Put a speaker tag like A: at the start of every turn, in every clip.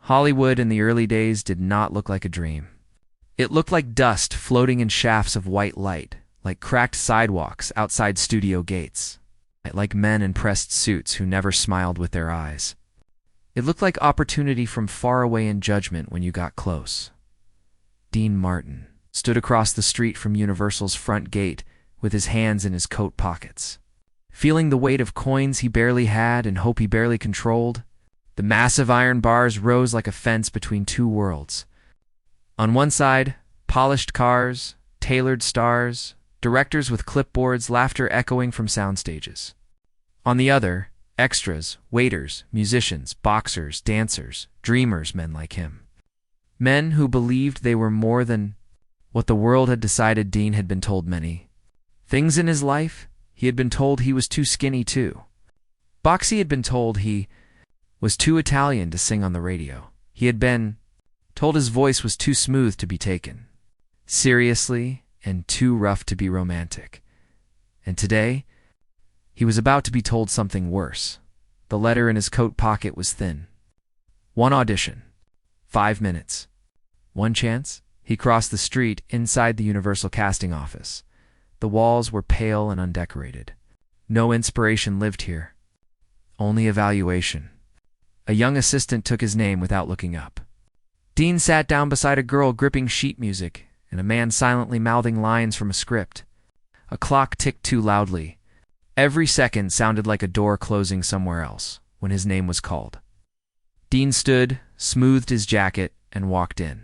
A: Hollywood in the early days did not look like a dream. It looked like dust floating in shafts of white light, like cracked sidewalks outside studio gates, like men in pressed suits who never smiled with their eyes. It looked like opportunity from far away in judgment when you got close. Dean Martin stood across the street from Universal's front gate with his hands in his coat pockets. Feeling the weight of coins he barely had and hope he barely controlled, the massive iron bars rose like a fence between two worlds. On one side, polished cars, tailored stars, directors with clipboards, laughter echoing from sound stages. On the other, extras, waiters, musicians, boxers, dancers, dreamers, men like him. Men who believed they were more than what the world had decided. Dean had been told many things in his life. He had been told he was too skinny too. Boxy had been told he was too Italian to sing on the radio. He had been told his voice was too smooth to be taken seriously and too rough to be romantic. And today, he was about to be told something worse. The letter in his coat pocket was thin. One audition. 5 minutes. One chance. He crossed the street inside the Universal casting office. The walls were pale and undecorated. No inspiration lived here. Only evaluation. A young assistant took his name without looking up. Dean sat down beside a girl gripping sheet music and a man silently mouthing lines from a script. A clock ticked too loudly. Every second sounded like a door closing somewhere else when his name was called. Dean stood, smoothed his jacket, and walked in.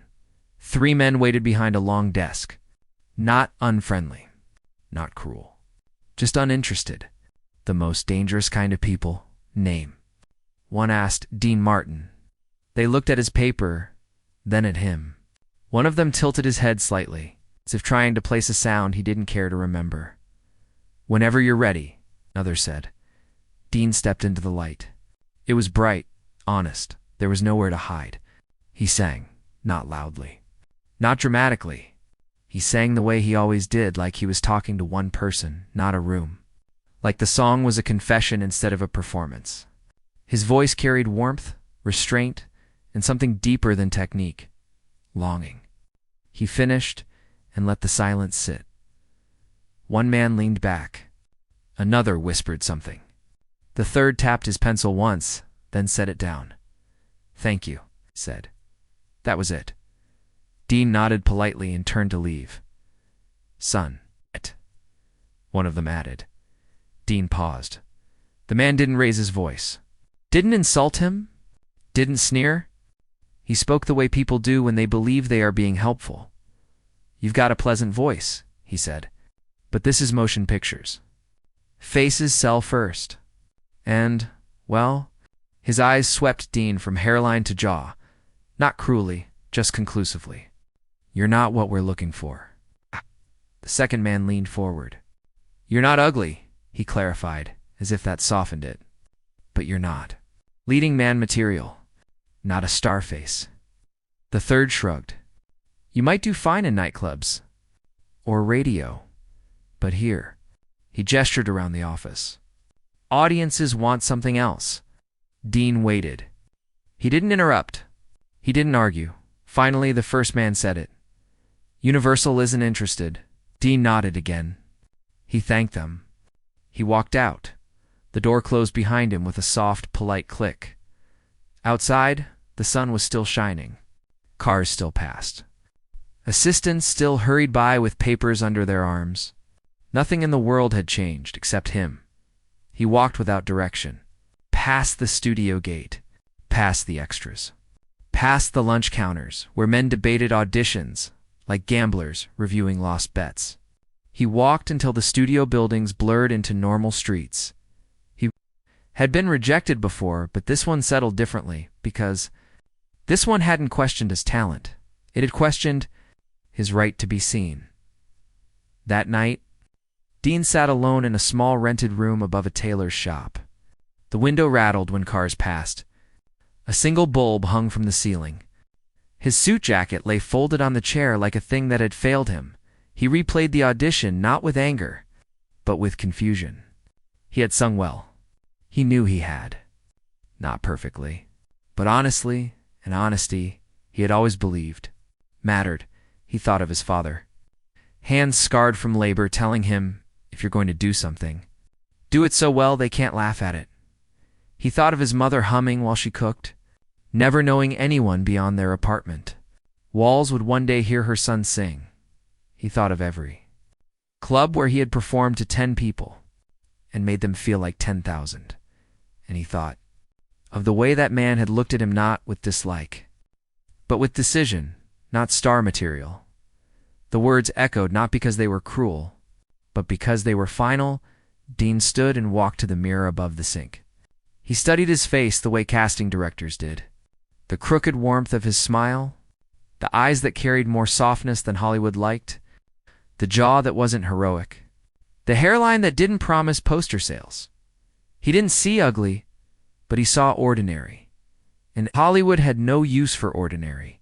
A: 3 men waited behind a long desk. Not unfriendly. Not cruel. Just uninterested. The most dangerous kind of people. Name. One asked Dean Martin. They looked at his paper, then at him. One of them tilted his head slightly, as if trying to place a sound he didn't care to remember. Whenever you're ready, another said. Dean stepped into the light. It was bright, honest. There was nowhere to hide. He sang, not loudly. Not dramatically. He sang the way he always did, like he was talking to one person, not a room. Like the song was a confession instead of a performance. His voice carried warmth, restraint, and something deeper than technique. Longing. He finished and let the silence sit. One man leaned back. Another whispered something. The third tapped his pencil once, then set it down. "Thank you," he said. That was it. Dean nodded politely and turned to leave. "Son," one of them added. Dean paused. The man didn't raise his voice. Didn't insult him. Didn't sneer. He spoke the way people do when they believe they are being helpful. "You've got a pleasant voice," he said. "But this is motion pictures. Faces sell first." And, well, his eyes swept Dean from hairline to jaw. Not cruelly, just conclusively. "You're not what we're looking for." The second man leaned forward. "You're not ugly," he clarified, as if that softened it. "But you're not leading man material. Not a star face." The third shrugged. "You might do fine in nightclubs. Or radio. But here." He gestured around the office. "Audiences want something else." Dean waited. He didn't interrupt. He didn't argue. Finally, the first man said it. "Universal isn't interested." Dean nodded again. He thanked them. He walked out. The door closed behind him with a soft, polite click. Outside, the sun was still shining. Cars still passed. Assistants still hurried by with papers under their arms. Nothing in the world had changed except him. He walked without direction. Past the studio gate. Past the extras. Past the lunch counters, where men debated auditions, like gamblers reviewing lost bets. He walked until the studio buildings blurred into normal streets. He had been rejected before, but this one settled differently, because this one hadn't questioned his talent. It had questioned his right to be seen. That night, Dean sat alone in a small rented room above a tailor's shop. The window rattled when cars passed. A single bulb hung from the ceiling. His suit jacket lay folded on the chair like a thing that had failed him. He replayed the audition not with anger, but with confusion. He had sung well. He knew he had. Not perfectly, but honestly and honesty, he had always believed, mattered. He thought of his father. Hands scarred from labor telling him, if you're going to do something, do it so well they can't laugh at it. He thought of his mother humming while she cooked, never knowing anyone beyond their apartment. Walls would one day hear her son sing. He thought of every club where he had performed to 10 people and made them feel like 10,000. And he thought of the way that man had looked at him, not with dislike, but with decision, not star material. The words echoed not because they were cruel, but because they were final. Dean stood and walked to the mirror above the sink. He studied his face the way casting directors did. The crooked warmth of his smile, the eyes that carried more softness than Hollywood liked, the jaw that wasn't heroic, the hairline that didn't promise poster sales. He didn't see ugly, but he saw ordinary. And Hollywood had no use for ordinary.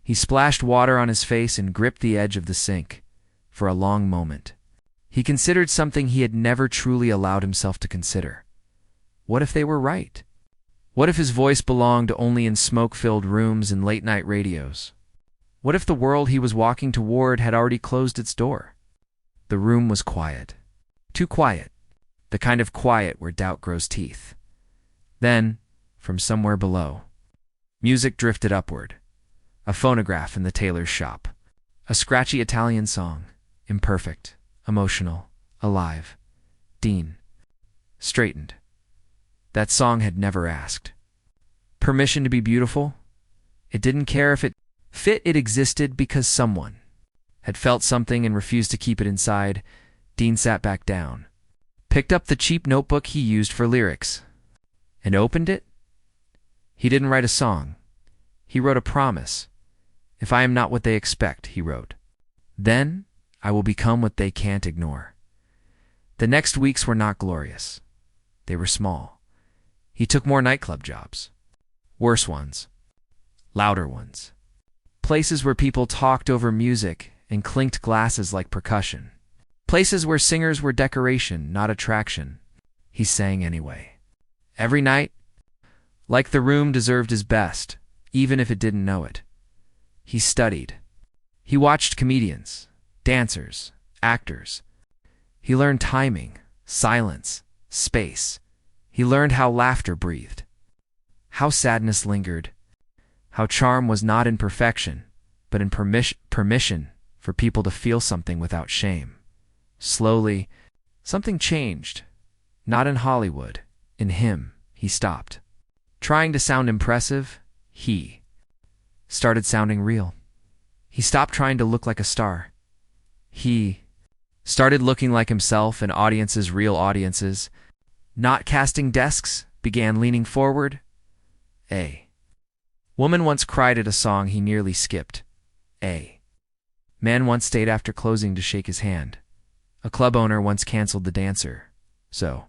A: He splashed water on his face and gripped the edge of the sink for a long moment. He considered something he had never truly allowed himself to consider. What if they were right? What if his voice belonged only in smoke-filled rooms and late-night radios? What if the world he was walking toward had already closed its door? The room was quiet. Too quiet. The kind of quiet where doubt grows teeth. Then, from somewhere below, music drifted upward. A phonograph in the tailor's shop. A scratchy Italian song. Imperfect. Emotional. Alive. Dean straightened. That song had never asked permission to be beautiful. It didn't care if it fit. It existed because someone had felt something and refused to keep it inside. Dean sat back down, picked up the cheap notebook he used for lyrics, and opened it. He didn't write a song. He wrote a promise. If I am not what they expect, he wrote, then I will become what they can't ignore. The next weeks were not glorious. They were small. He took more nightclub jobs. Worse ones. Louder ones. Places where people talked over music and clinked glasses like percussion. Places where singers were decoration, not attraction. He sang anyway. Every night, like the room deserved his best, even if it didn't know it. He studied. He watched comedians, dancers, actors. He learned timing, silence, space. He learned how laughter breathed, how sadness lingered, how charm was not in perfection, but in permission for people to feel something without shame. Slowly, something changed. Not in Hollywood. In him, he stopped trying to sound impressive. He started sounding real. He stopped trying to look like a star. He started looking like himself and audiences, real audiences. Not casting desks, began leaning forward. A woman once cried at a song he nearly skipped. A man once stayed after closing to shake his hand. A club owner once canceled the dancer. So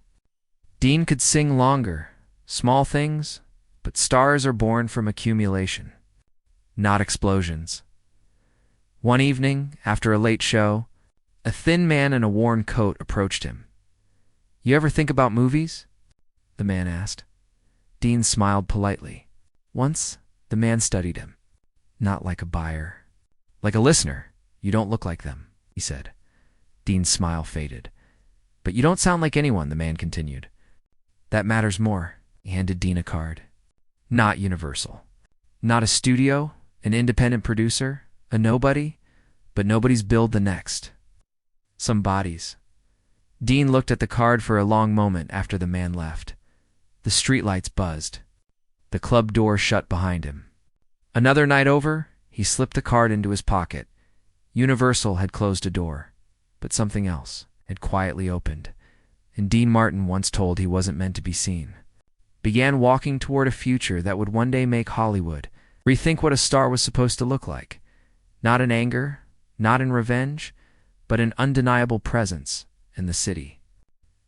A: Dean could sing longer. Small things, but stars are born from accumulation, not explosions. One evening, after a late show, a thin man in a worn coat approached him. You ever think about movies? The man asked. Dean smiled politely. Once, the man studied him. Not like a buyer. Like a listener. You don't look like them, he said. Dean's smile faded. But you don't sound like anyone, the man continued. That matters more. He handed Dean a card. Not Universal. Not a studio, an independent producer, a nobody, but nobody's billed the next. Some bodies. Dean looked at the card for a long moment after the man left. The streetlights buzzed. The club door shut behind him. Another night over, he slipped the card into his pocket. Universal had closed a door, but something else had quietly opened, and Dean Martin, once told he wasn't meant to be seen, began walking toward a future that would one day make Hollywood rethink what a star was supposed to look like. Not in anger, not in revenge, but an undeniable presence in the city,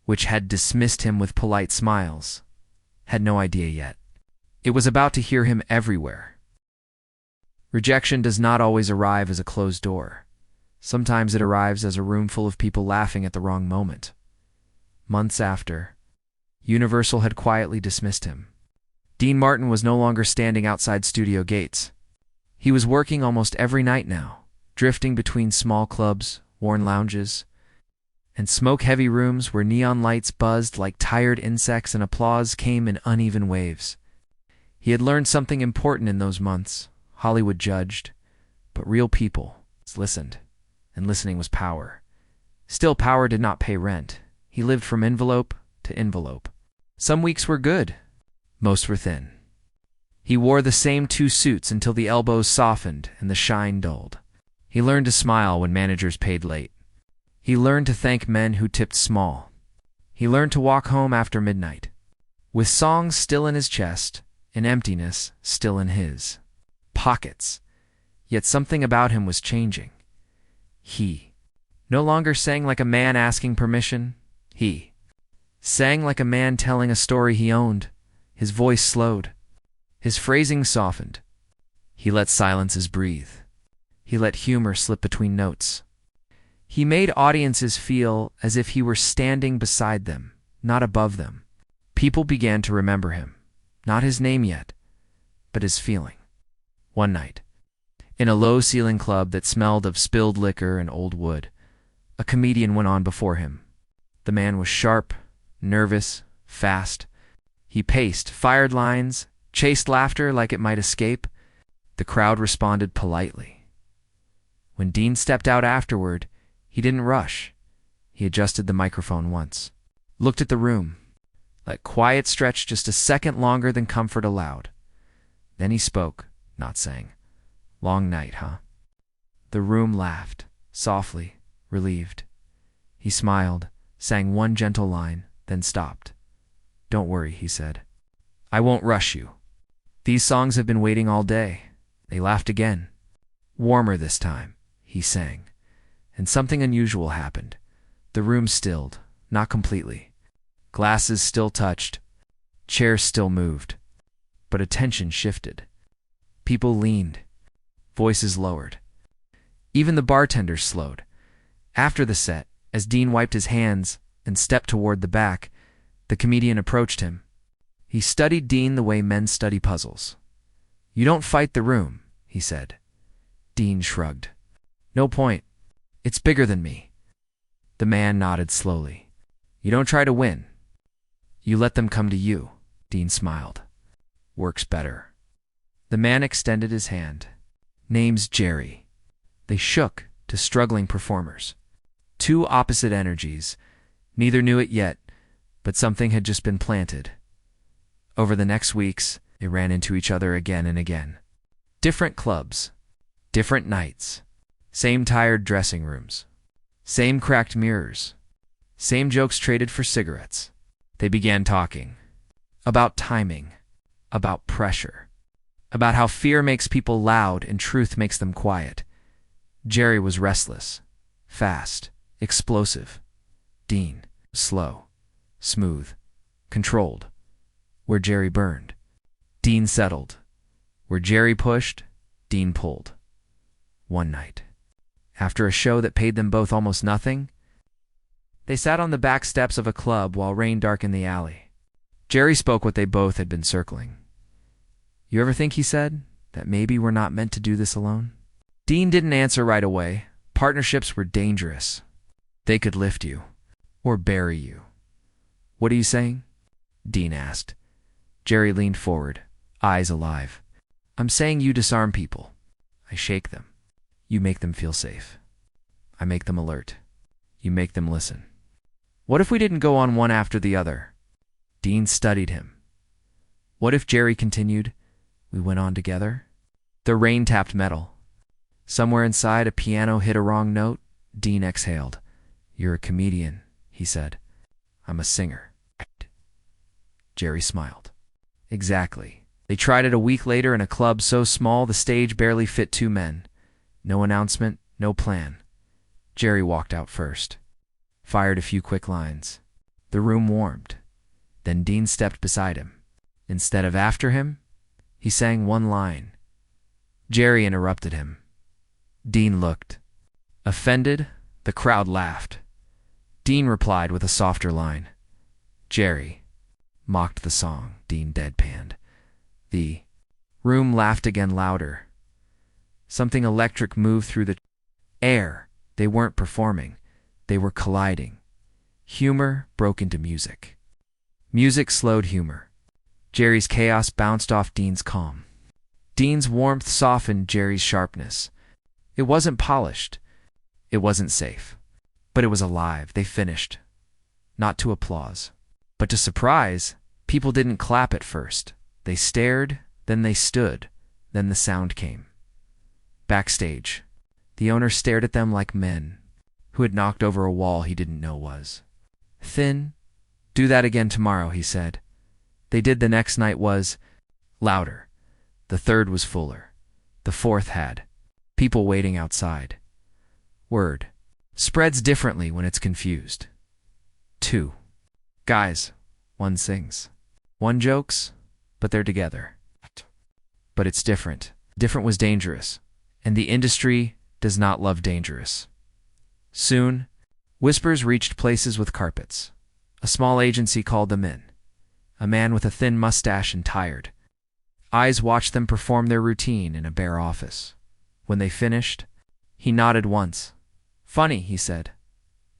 A: which had dismissed him with polite smiles, had no idea yet. It was about to hear him everywhere. Rejection does not always arrive as a closed door. Sometimes it arrives as a room full of people laughing at the wrong moment. Months after, Universal had quietly dismissed him. Dean Martin was no longer standing outside studio gates. He was working almost every night now, drifting between small clubs, worn lounges, and smoke-heavy rooms where neon lights buzzed like tired insects and applause came in uneven waves. He had learned something important in those months. Hollywood judged, but real people listened, and listening was power. Still, power did not pay rent. He lived from envelope to envelope. Some weeks were good, most were thin. He wore the same 2 suits until the elbows softened and the shine dulled. He learned to smile when managers paid late. He learned to thank men who tipped small. He learned to walk home after midnight, with songs still in his chest and emptiness still in his pockets. Yet something about him was changing. He no longer sang like a man asking permission. He sang like a man telling a story he owned. His voice slowed. His phrasing softened. He let silences breathe. He let humor slip between notes. He made audiences feel as if he were standing beside them, not above them. People began to remember him, not his name yet, but his feeling. One night, in a low-ceiling club that smelled of spilled liquor and old wood, a comedian went on before him. The man was sharp, nervous, fast. He paced, fired lines, chased laughter like it might escape. The crowd responded politely. When Dean stepped out afterward, he didn't rush. He adjusted the microphone once, looked at the room, let quiet stretch just a second longer than comfort allowed. Then he spoke, not sang. "Long night, huh?" The room laughed, softly, relieved. He smiled, sang one gentle line, then stopped. "Don't worry," he said. "I won't rush you. These songs have been waiting all day." They laughed again. Warmer this time, he sang. And something unusual happened. The room stilled, not completely. Glasses still touched. Chairs still moved. But attention shifted. People leaned. Voices lowered. Even the bartenders slowed. After the set, as Dean wiped his hands and stepped toward the back, the comedian approached him. He studied Dean the way men study puzzles. "You don't fight the room," he said. Dean shrugged. "No point. It's bigger than me." The man nodded slowly. "You don't try to win. You let them come to you." Dean smiled. "Works better." The man extended his hand. "Name's Jerry." They shook to struggling performers. 2 opposite energies. Neither knew it yet, but something had just been planted. Over the next weeks, they ran into each other again and again. Different clubs, different nights, same tired dressing rooms, same cracked mirrors, same jokes traded for cigarettes. They began talking about timing, about pressure, about how fear makes people loud and truth makes them quiet. Jerry was restless, fast, explosive. Dean, slow, smooth, controlled. Where Jerry burned, Dean settled. Where Jerry pushed, Dean pulled. One night, after a show that paid them both almost nothing, they sat on the back steps of a club while rain darkened the alley. Jerry spoke what they both had been circling. "You ever think," he said, "that maybe we're not meant to do this alone?" Dean didn't answer right away. Partnerships were dangerous. They could lift you, or bury you. "What are you saying?" Dean asked. Jerry leaned forward, eyes alive. "I'm saying you disarm people. I shake them. You make them feel safe. I make them alert. You make them listen. What if we didn't go on one after the other?" Dean studied him. "What if," Jerry continued, "we went on together?" The rain tapped metal. Somewhere inside, a piano hit a wrong note. Dean exhaled. "You're a comedian," he said. "I'm a singer." Jerry smiled. "Exactly." They tried it a week later in a club so small the stage barely fit 2 men. No announcement, no plan. Jerry walked out first, fired a few quick lines. The room warmed. Then Dean stepped beside him. Instead of after him, he sang one line. Jerry interrupted him. Dean looked. Offended, the crowd laughed. Dean replied with a softer line. Jerry mocked the song. Dean deadpanned. The room laughed again louder. Something electric moved through the air. They weren't performing. They were colliding. Humor broke into music. Music slowed humor. Jerry's chaos bounced off Dean's calm. Dean's warmth softened Jerry's sharpness. It wasn't polished. It wasn't safe. But it was alive. They finished. Not to applause, but to surprise. People didn't clap at first. They stared, then they stood, then the sound came. Backstage, the owner stared at them like men who had knocked over a wall he didn't know was thin. Do that again tomorrow, he said. They did. The next night was louder. The third was fuller. The fourth had people waiting outside. Word spreads differently when it's confused. 2 guys, one sings, one jokes, but they're together. But it's different. Different was dangerous, and the industry does not love dangerous. Soon, whispers reached places with carpets. A small agency called them in. A man with a thin mustache and tired eyes watched them perform their routine in a bare office. When they finished, he nodded once. Funny, he said.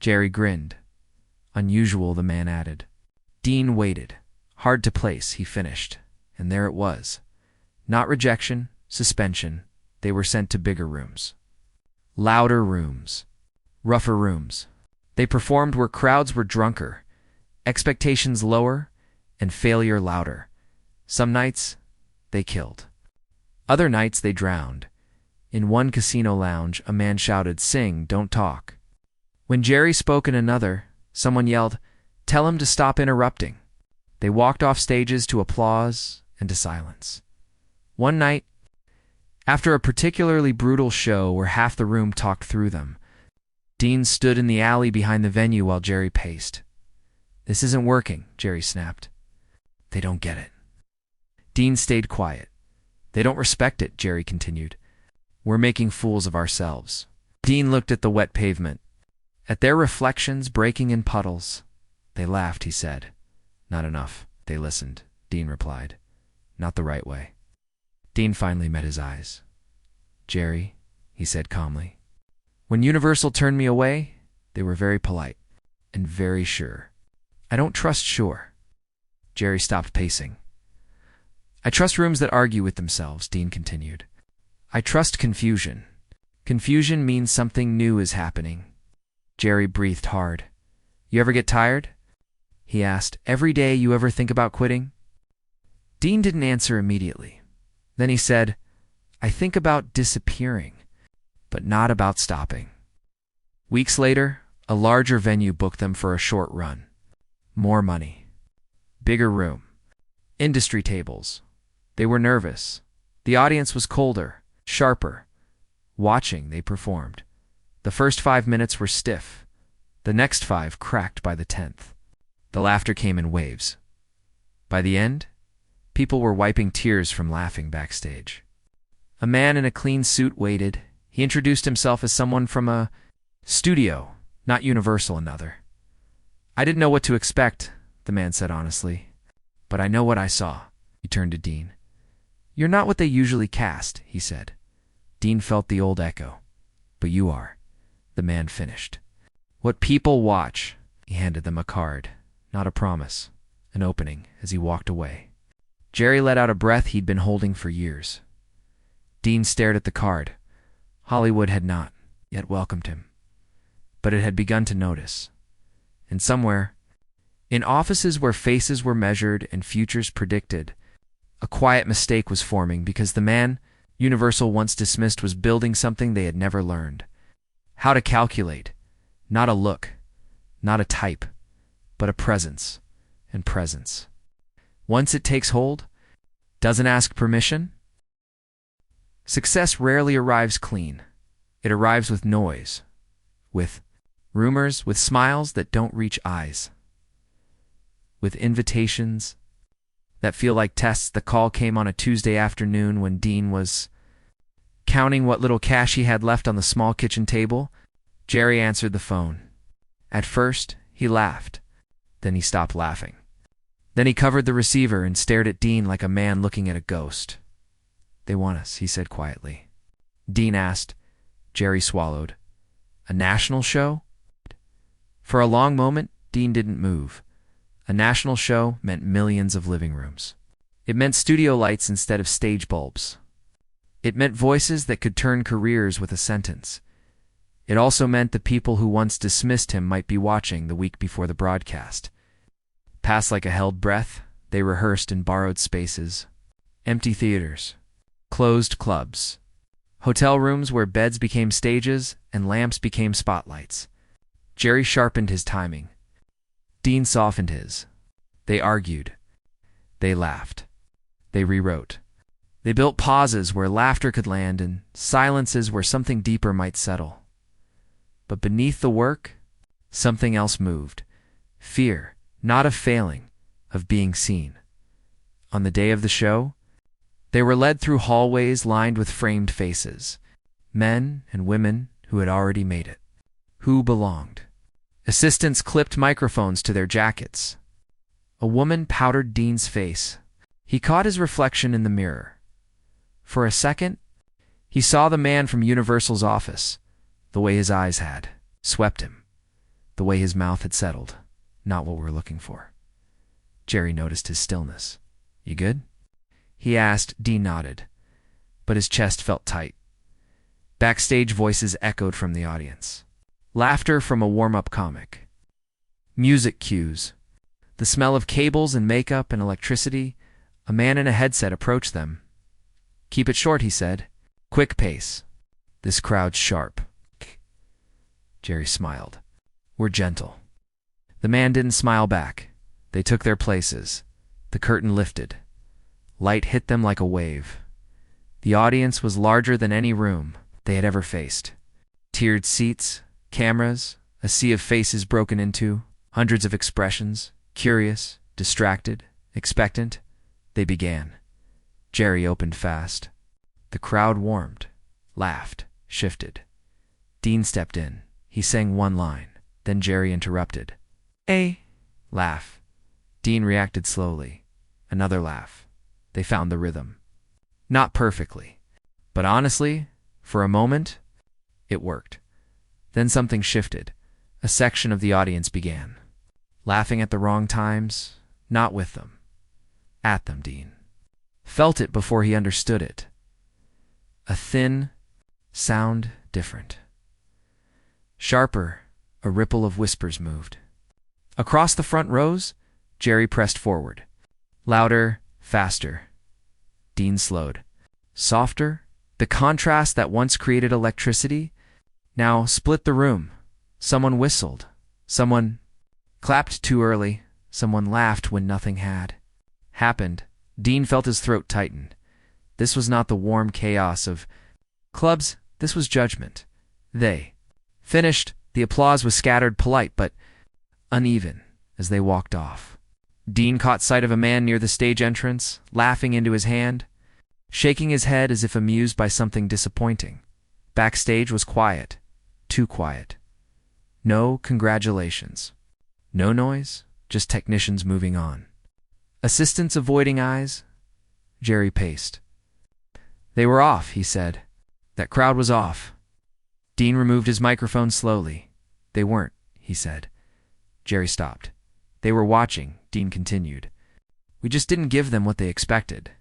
A: Jerry grinned. Unusual, the man added. Dean waited. Hard to place, he finished. And there it was. Not rejection, suspension. They were sent to bigger rooms. Louder rooms. Rougher rooms. They performed where crowds were drunker, expectations lower, and failure louder. Some nights, they killed. Other nights, they drowned. In one casino lounge, a man shouted, "Sing, don't talk." When Jerry spoke in another, someone yelled, "Tell him to stop interrupting." They walked off stages to applause and to silence. One night, after a particularly brutal show where half the room talked through them, Dean stood in the alley behind the venue while Jerry paced. "This isn't working," Jerry snapped. "They don't get it." Dean stayed quiet. "They don't respect it," Jerry continued. "We're making fools of ourselves." Dean looked at the wet pavement, at their reflections breaking in puddles. "They laughed," he said. "Not enough." "They listened," Dean replied. "Not the right way." Dean finally met his eyes. "Jerry," he said calmly, "when Universal turned me away, they were very polite and very sure. I don't trust sure." Jerry stopped pacing. "I trust rooms that argue with themselves," Dean continued. "I trust confusion. Confusion means something new is happening." Jerry breathed hard. "You ever get tired?" he asked. "Every day you ever think about quitting?" Dean didn't answer immediately. Then he said, "I think about disappearing, but not about stopping." Weeks later, a larger venue booked them for a short run. More money. Bigger room. Industry tables. They were nervous. The audience was colder, sharper. Watching, they performed. The first 5 minutes were stiff. The next 5 cracked by the 10th. The laughter came in waves. By the end, people were wiping tears from laughing backstage. A man in a clean suit waited. He introduced himself as someone from a studio, not Universal. Another. "I didn't know what to expect," the man said honestly. "But I know what I saw." He turned to Dean. "You're not what they usually cast," he said. Dean felt the old echo. "But you are," the man finished. "What people watch." He handed them a card, not a promise, an opening, as he walked away. Jerry let out a breath he'd been holding for years. Dean stared at the card. Hollywood had not yet welcomed him, but it had begun to notice. And somewhere, in offices where faces were measured and futures predicted, a quiet mistake was forming because the man Universal once dismissed was building something they had never learned. How to calculate, not a look, not a type, but a presence, and presence. Once it takes hold, doesn't ask permission. Success rarely arrives clean. It arrives with noise, with rumors, with smiles that don't reach eyes, with invitations that feel like tests. The call came on a Tuesday afternoon when Dean was counting what little cash he had left on the small kitchen table. Jerry answered the phone. At first, he laughed. Then he stopped laughing. Then he covered the receiver and stared at Dean like a man looking at a ghost. "They want us," he said quietly. Dean asked. Jerry swallowed. "A national show?" For a long moment, Dean didn't move. A national show meant millions of living rooms. It meant studio lights instead of stage bulbs. It meant voices that could turn careers with a sentence. It also meant the people who once dismissed him might be watching the week before the broadcast. Passed like a held breath, they rehearsed in borrowed spaces. Empty theaters. Closed clubs. Hotel rooms where beds became stages and lamps became spotlights. Jerry sharpened his timing. Dean softened his. They argued. They laughed. They rewrote. They built pauses where laughter could land and silences where something deeper might settle. But beneath the work, something else moved. Fear, not of failing, of being seen. On the day of the show, they were led through hallways lined with framed faces. Men and women who had already made it. Who belonged. Assistants clipped microphones to their jackets. A woman powdered Dean's face. He caught his reflection in the mirror. For a second, he saw the man from Universal's office. The way his eyes had swept him. The way his mouth had settled. Not what we're looking for. Jerry noticed his stillness. "You good?" he asked. Dean nodded, but his chest felt tight. Backstage voices echoed from the audience. Laughter from a warm-up comic. Music cues. The smell of cables and makeup and electricity. A man in a headset approached them. "Keep it short," he said. "Quick pace. This crowd's sharp." Jerry smiled. "We're gentle." The man didn't smile back. They took their places. The curtain lifted. Light hit them like a wave. The audience was larger than any room they had ever faced. Tiered seats, cameras, a sea of faces broken into, hundreds of expressions, curious, distracted, expectant. They began. Jerry opened fast. The crowd warmed, laughed, shifted. Dean stepped in. He sang one line. Then Jerry interrupted. "A laugh." Dean reacted slowly. Another laugh. They found the rhythm. Not perfectly, but honestly, for a moment, it worked. Then something shifted. A section of the audience began. Laughing at the wrong times, not with them. At them, Dean. Felt it before he understood it. A thin sound, different. Sharper, a ripple of whispers moved. Across the front rows, Jerry pressed forward. Louder, faster. Dean slowed. Softer, the contrast that once created electricity now split the room. Someone whistled. Someone clapped too early. Someone laughed when nothing had happened. Dean felt his throat tighten. This was not the warm chaos of clubs. This was judgment. They finished. The applause was scattered, polite, but uneven as they walked off. Dean caught sight of a man near the stage entrance, laughing into his hand, shaking his head as if amused by something disappointing. Backstage was quiet. Too quiet. No congratulations. No noise, just technicians moving on. Assistants avoiding eyes. Jerry paced. "They were off," he said. "That crowd was off." Dean removed his microphone slowly. "They weren't," he said. Jerry stopped. "They were watching," Dean continued. "We just didn't give them what they expected."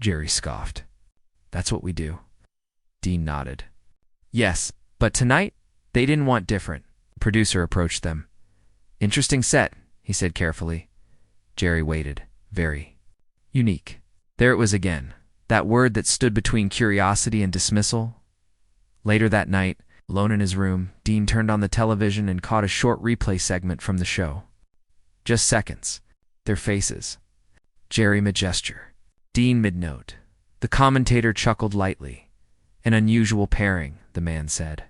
A: Jerry scoffed. "That's what we do." Dean nodded. "Yes, but tonight, they didn't want different." The producer approached them. "Interesting set," he said carefully. Jerry waited. "Very unique." There it was again, that word that stood between curiosity and dismissal. Later that night, alone in his room, Dean turned on the television and caught a short replay segment from the show. Just seconds. Their faces. Jerry mid-gesture. Dean mid-note. The commentator chuckled lightly. "An unusual pairing," the man said.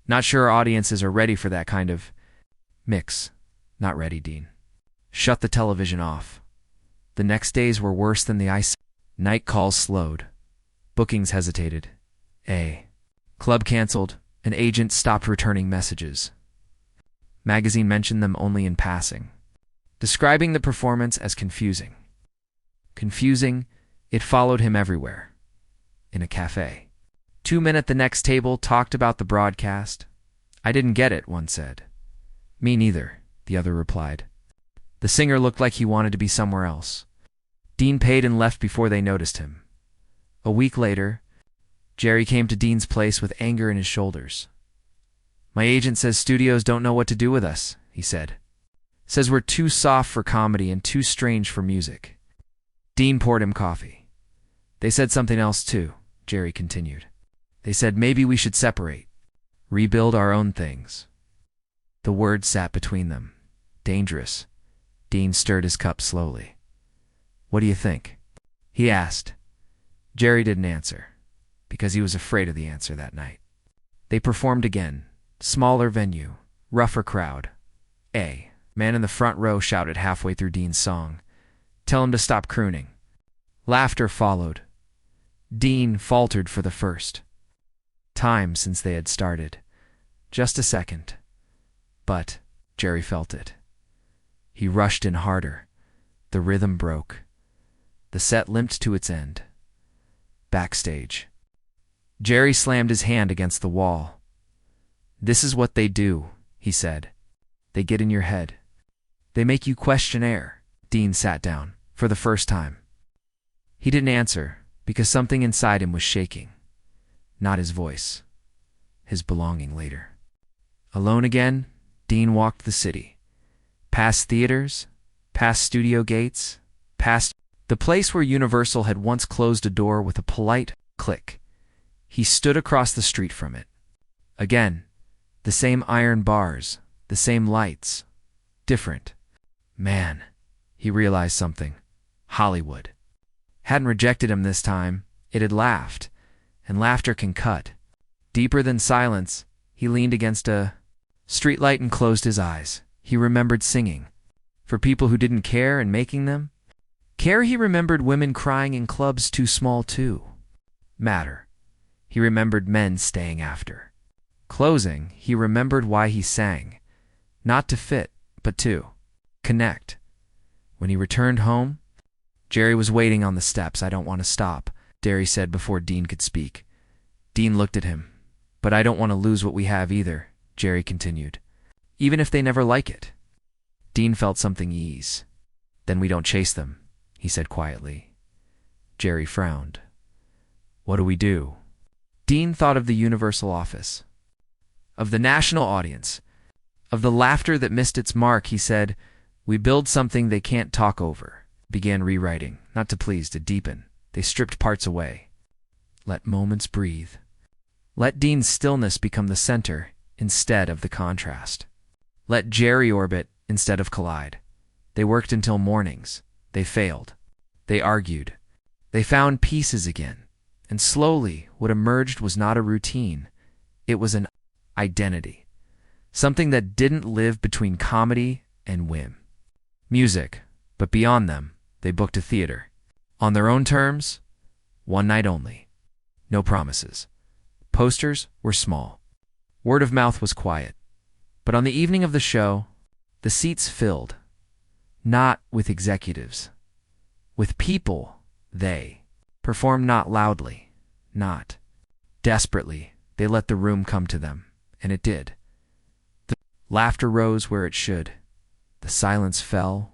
A: "Not sure our audiences are ready for that kind of mix." "Not ready, Dean." Shut the television off. The next days were worse than the ice. Night calls slowed. Bookings hesitated. Club canceled. An agent stopped returning messages. Magazine mentioned them only in passing. describing the performance as confusing. Confusing, it followed him everywhere. In a cafe. 2 men at the next table talked about the broadcast. I didn't get it, one said. Me neither, the other replied. The singer looked like he wanted to be somewhere else. Dean paid and left before they noticed him. A week later, Jerry came to Dean's place with anger in his shoulders. My agent says studios don't know what to do with us, he said. Says we're too soft for comedy and too strange for music. Dean poured him coffee. They said something else too, Jerry continued. They said maybe we should separate. Rebuild our own things. The words sat between them. Dangerous. Dean stirred his cup slowly. What do you think? He asked. Jerry didn't answer, because he was afraid of the answer that night. They performed again. Smaller venue. Rougher crowd. A man in the front row shouted halfway through Dean's song. Tell him to stop crooning. Laughter followed. Dean faltered for the first time since they had started. Just a second. But Jerry felt it. He rushed in harder. The rhythm broke. The set limped to its end. Backstage. Jerry slammed his hand against the wall. This is what they do, he said. They get in your head. They make you question air. Dean sat down, for the first time. He didn't answer, because something inside him was shaking. Not his voice. His belonging later. Alone again, Dean walked the city. Past theaters, past studio gates, past the place where Universal had once closed a door with a polite click. He stood across the street from it. Again, the same iron bars, the same lights. Different. Man, he realized something. Hollywood. Hadn't rejected him this time. It had laughed. And laughter can cut. Deeper than silence, he leaned against a streetlight and closed his eyes. He remembered singing. For people who didn't care and making them. Care, he remembered women crying in clubs too small to matter. He remembered men staying after. Closing, he remembered why he sang. Not to fit, but to connect. When he returned home, Jerry was waiting on the steps. I don't want to stop, Jerry said before Dean could speak. Dean looked at him. But I don't want to lose what we have either, Jerry continued. Even if they never like it. Dean felt something ease. Then we don't chase them, he said quietly. Jerry frowned. What do we do? Dean thought of the Universal office. Of the national audience. Of the laughter that missed its mark, he said, we build something they can't talk over. Began rewriting, not to please, to deepen. They stripped parts away. Let moments breathe. Let Dean's stillness become the center instead of the contrast. Let Jerry orbit instead of collide. They worked until mornings. They failed. They argued. They found pieces again. And slowly, what emerged was not a routine. It was an identity. Something that didn't live between comedy and whim. Music, but beyond them, they booked a theater. On their own terms, one night only. No promises. Posters were small. Word of mouth was quiet. But on the evening of the show, the seats filled. Not with executives. With people, they performed not loudly, not desperately. They let the room come to them, and it did. The laughter rose where it should. The silence fell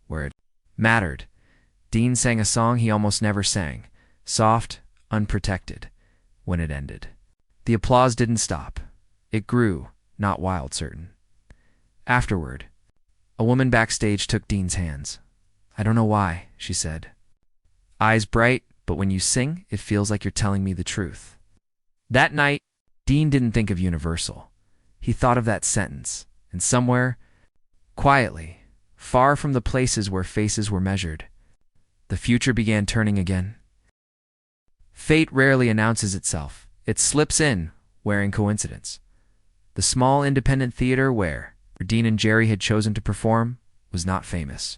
A: where it mattered. Dean sang a song he almost never sang, soft, unprotected, when it ended. The applause didn't stop. It grew, not wild, certain. Afterward, a woman backstage took Dean's hands. I don't know why, she said. Eyes bright, but when you sing, it feels like you're telling me the truth. That night, Dean didn't think of Universal. He thought of that sentence, and somewhere, quietly, far from the places where faces were measured, the future began turning again. Fate rarely announces itself. It slips in, wearing coincidence. The small independent theater where Dean and Jerry had chosen to perform was not famous.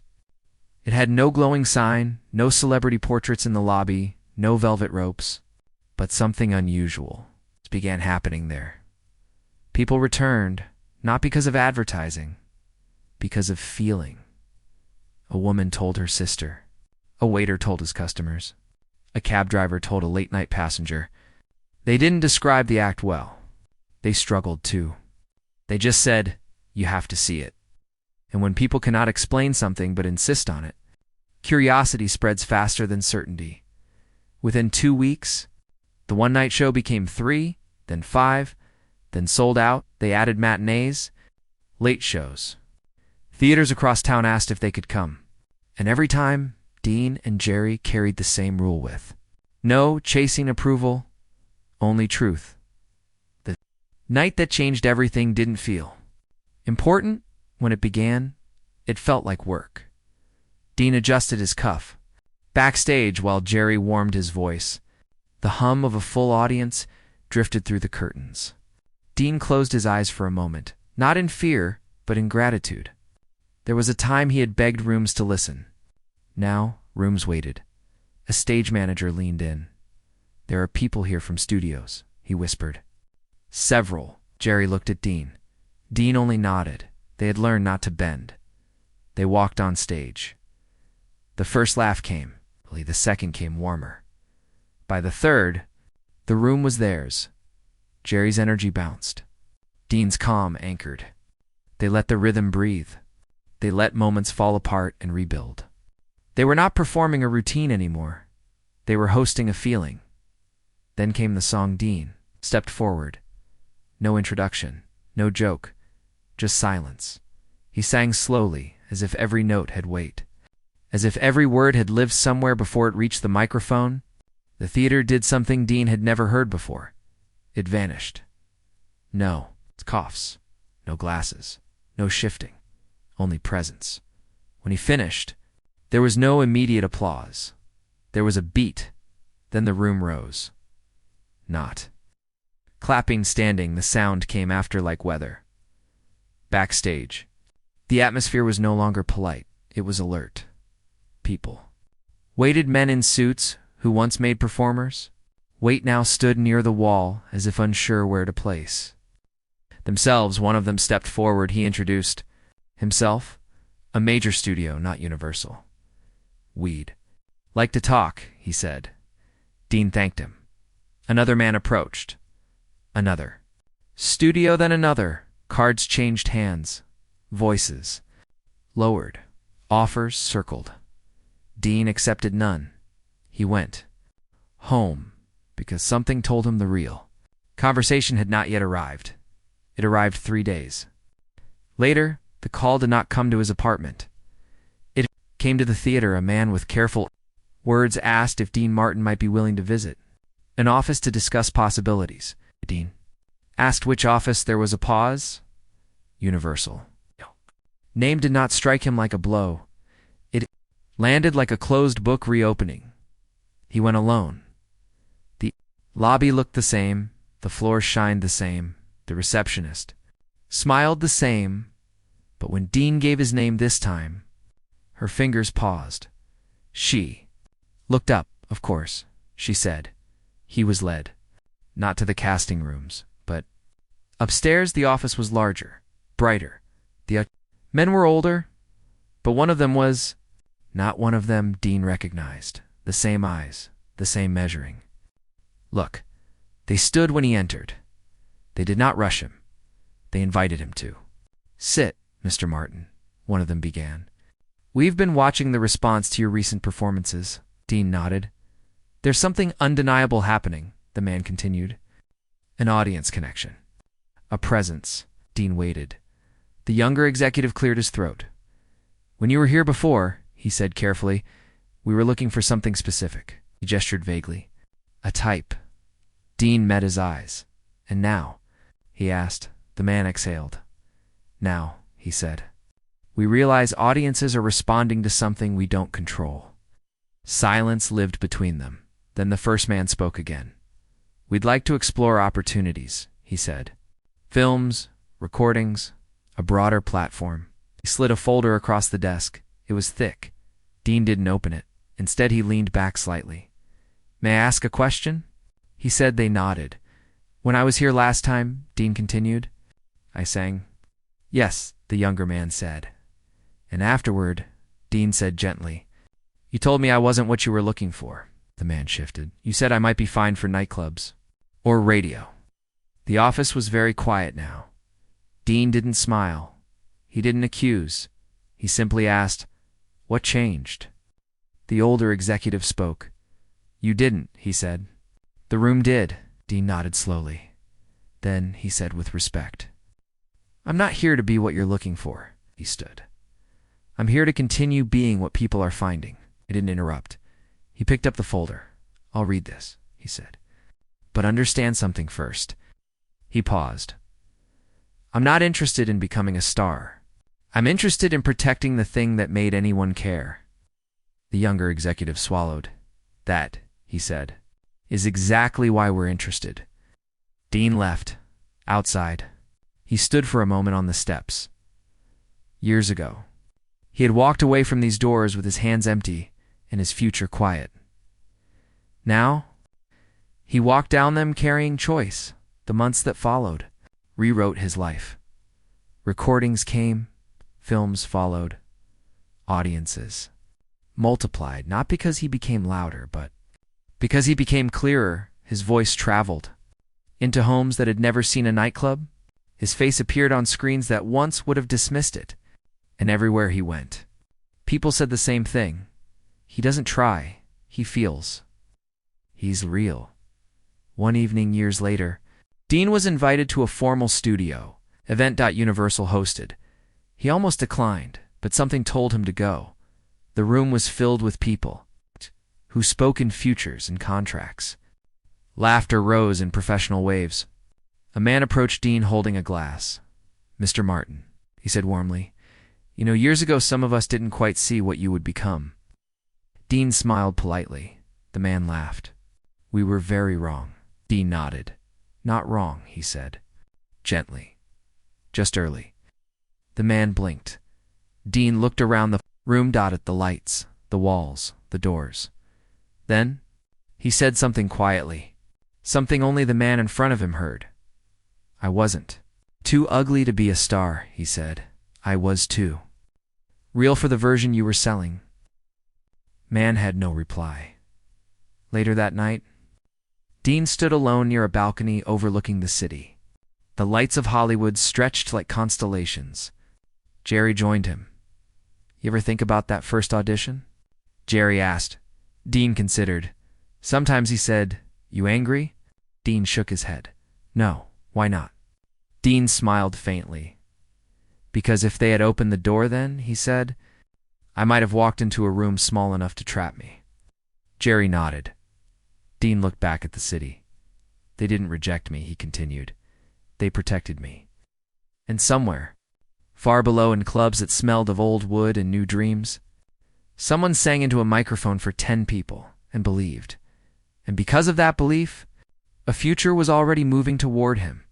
A: It had no glowing sign, no celebrity portraits in the lobby, no velvet ropes, but something unusual began happening there. People returned, not because of advertising, because of feeling. A woman told her sister. A waiter told his customers. A cab driver told a late-night passenger. They didn't describe the act well. They struggled too. They just said, "You have to see it." And when people cannot explain something but insist on it, curiosity spreads faster than certainty. Within 2 weeks, the one-night show became 3, then 5, then sold out. They added matinees, late shows. Theaters across town asked if they could come. And every time, Dean and Jerry carried the same rule with. No chasing approval, only truth. The night that changed everything didn't feel important when it began. It felt like work. Dean adjusted his cuff. Backstage, while Jerry warmed his voice, the hum of a full audience drifted through the curtains. Dean closed his eyes for a moment, not in fear, but in gratitude. There was a time he had begged rooms to listen. Now, rooms waited. A stage manager leaned in. "There are people here from studios," he whispered. "Several." Jerry looked at Dean. Dean only nodded. They had learned not to bend. They walked on stage. The first laugh came. The second came warmer. By the third, the room was theirs. Jerry's energy bounced. Dean's calm anchored. They let the rhythm breathe. They let moments fall apart and rebuild. They were not performing a routine anymore. They were hosting a feeling. Then came the song. Dean stepped forward. No introduction, no joke, just silence. He sang slowly, as if every note had weight, as if every word had lived somewhere before it reached the microphone. The theater did something Dean had never heard before. It vanished. No coughs, no glasses, no shifting, only presence. When he finished, there was no immediate applause. There was a beat, then the room rose. Not clapping, standing, the sound came after like weather. Backstage, the atmosphere was no longer polite, it was alert. People. Weighted men in suits, who once made performers, Wait now stood near the wall, as if unsure where to place themselves. One of them stepped forward. He introduced himself. A major studio, not Universal. "We'd like to talk," he said. Dean thanked him. Another man approached. Another studio, then another. Cards changed hands. Voices lowered. Offers circled. Dean accepted none. He went home because something told him the real conversation had not yet arrived. It arrived 3 days later. The call did not come to his apartment. It came to the theater. A man with careful words asked if Dean Martin might be willing to visit an office to discuss possibilities. Dean asked which office. There was a pause. Universal. Name did not strike him like a blow. It landed like a closed book reopening. He went alone. The lobby looked the same. The floor shined the same. The receptionist smiled the same. But when Dean gave his name this time, her fingers paused. She looked up, of course, she said. He was led, not to the casting rooms, but upstairs. The office was larger, brighter. The men were older, but one of them was not one of them. Dean recognized. The same eyes, the same measuring. Look, they stood when he entered. They did not rush him. They invited him to. "Sit, Mr. Martin," one of them began. "We've been watching the response to your recent performances." Dean nodded. "There's something undeniable happening," the man continued. "An audience connection. A presence." Dean waited. The younger executive cleared his throat. "When you were here before," he said carefully, "we were looking for something specific." He gestured vaguely. "A type." Dean met his eyes. "And now?" he asked. The man exhaled. "Now," he said, "we realize audiences are responding to something we don't control." Silence lived between them. Then the first man spoke again. "We'd like to explore opportunities," he said. "Films, recordings, a broader platform." He slid a folder across the desk. It was thick. Dean didn't open it. Instead, he leaned back slightly. "May I ask a question?" He said. They nodded. "When I was here last time," Dean continued, "I sang." "Yes," the younger man said. "And afterward," Dean said gently. You told me I wasn't what you were looking for. The man shifted. You said I might be fine for nightclubs. Or radio. The office was very quiet now. Dean didn't smile. He didn't accuse. He simply asked, "What changed?" The older executive spoke. "You didn't," he said. "The room did." Dean nodded slowly. Then he said with respect, "I'm not here to be what you're looking for." He stood. "I'm here to continue being what people are finding." He didn't interrupt. He picked up the folder. "I'll read this," he said. "But understand something first." He paused. "I'm not interested in becoming a star. I'm interested in protecting the thing that made anyone care." The younger executive swallowed. "That," he said, "is exactly why we're interested." Dean left. Outside. He stood for a moment on the steps. Years ago, he had walked away from these doors with his hands empty and his future quiet. Now, he walked down them carrying choice. The months that followed rewrote his life. Recordings came, films followed, audiences multiplied, not because he became louder, but because he became clearer. His voice traveled into homes that had never seen a nightclub. His face appeared on screens that once would have dismissed it. And everywhere he went, people said the same thing. He doesn't try, he feels. He's real. One evening years later, Dean was invited to a formal studio event Universal hosted. He almost declined, but something told him to go. The room was filled with people who spoke in futures and contracts. Laughter rose in professional waves. A man approached Dean holding a glass. "Mr. Martin," he said warmly, "you know, years ago some of us didn't quite see what you would become." Dean smiled politely. The man laughed. "We were very wrong." Dean nodded. "Not wrong," he said, gently. "Just early." The man blinked. Dean looked around the room, at the lights, the walls, the doors. Then he said something quietly, something only the man in front of him heard. "I wasn't too ugly to be a star," he said. "I was too real for the version you were selling." Man had no reply. Later that night, Dean stood alone near a balcony overlooking the city. The lights of Hollywood stretched like constellations. Jerry joined him. "You ever think about that first audition?" Jerry asked. Dean considered. "Sometimes," he said. "You angry?" Dean shook his head. "No, why not?" Dean smiled faintly. "Because if they had opened the door then," he said, "I might have walked into a room small enough to trap me." Jerry nodded. Dean looked back at the city. "They didn't reject me," he continued. "They protected me." And somewhere, far below in clubs that smelled of old wood and new dreams, someone sang into a microphone for 10 people and believed. And because of that belief, a future was already moving toward him.